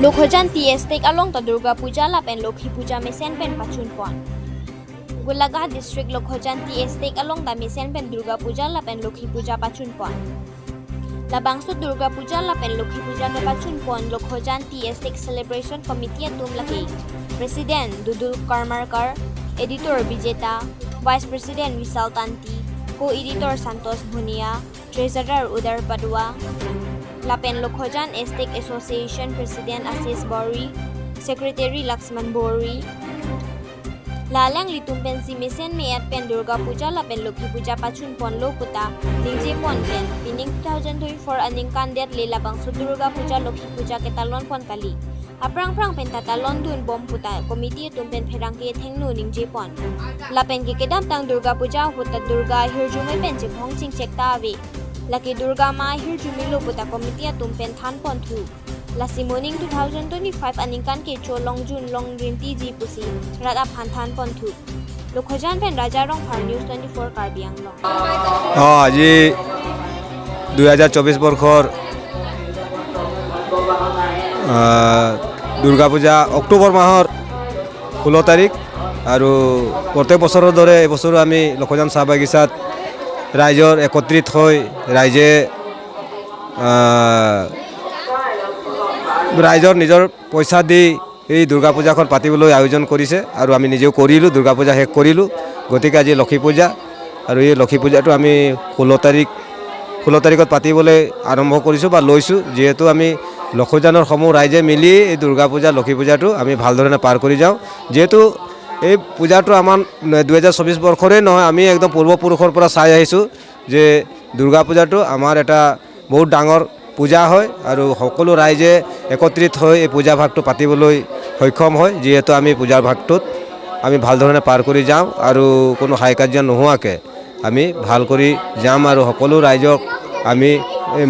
Lokhojan TSTek along ta Durga Puja lapen Lokhi Puja mesen pen pachun pon. Gulaga District Lokhojan TSTek along ta mesen pen Durga Puja lapen Lokhi Puja pachun pon. Labangso Durga Puja lapen Lokhi Puja ke pachun pon Lokhojan TSTek Celebration Committee atum laki. President Dudul Karmarkar, Editor Bijeta, Vice President Vishal Tanti, Co-Editor Santos Bhunia, Treasurer Udar Padua, Lapen Lokhojan Estate Association President Asis Bori, Secretary Laxman Bori, Lalang Litumpen si Mesen Mayat Pen Durga Puja Lapen Lokhi Puja Pachun Pon Lokuta, Ningje Pon Pen, Pining 2024 Aning Kandet Le Labang Su Durga Puja Lokhi Puja Ketalon Pon Kali. Aprang-prang pentatalon dun bom puta komiti tumpen pherangke thengnu ningje pon lapen ke kedam tang Durga Puja huta Durga hirjumai pen che phongching chekta ave laki Durga ma hirjumi lo puta komiti tumpen than pon thu lasi morning 2025 aningkan ke cholong jun long rinti ji pusi rata phan than pon thu Lokhojan pen Rajarong Phar News 24 Karbi Anglong আজি 2024 বর্ষর দুর্গা পূজা October মাহর 16 তারিখ আর প্রত্যেক বছরের দরে এবছর আমি লক্ষজান চাহ বাগিচাত রাইজর একত্রিত হয়ে রাইজর নিজের পয়সা দি এই দুর্গা পূজাখন পাতিবলৈ আয়োজন কৰিছে আৰু আমি নিজেও কৰিলোঁ দুৰ্গা পূজা শেষ কৰিলোঁ গতিকে আজি লক্ষী পূজা আৰু এই লক্ষী পূজাটো আমি 16 তাৰিখত পাতিবলৈ আৰম্ভ কৰিছোঁ বা লৈছোঁ যেহেতু আমি লক্ষজানৰ সমূহ ৰাইজে মিলি এই দুৰ্গা পূজা লক্ষী পূজাটো আমি ভালদৰে পাৰ কৰি যাওঁ যেহেতু এই পূজাটো আমাৰ 2024 বৰ্ষৰে নহয় আমি একদম পূৰ্বপুৰুষৰ পৰা চাই আহিছোঁ যে দুৰ্গা পূজাটো আমাৰ এটা বহুত ডাঙৰ পূজা হয় আৰু সকলো ৰাইজে একত্ৰিত হৈ এই পূজা ভাগটো পাতিবলৈ সক্ষম হয় যেহেতু আমি পূজাৰ ভাগটোত আমি ভালদৰে পাৰ কৰি যাওঁ আৰু কোনো হাই কাজিয়া নোহোৱাকৈ আমি ভাল কৰি যাম আৰু সকলো ৰাইজক আমি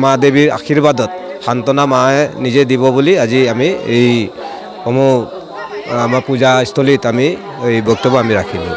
মা দেৱীৰ আশীৰ্বাদত সান্তনা মায়ে নিজে দিব বুলি আজি আমি এই সমূহ আমাৰ পূজাস্থলীত আমি এই বক্তব্য আমি ৰাখিলোঁ।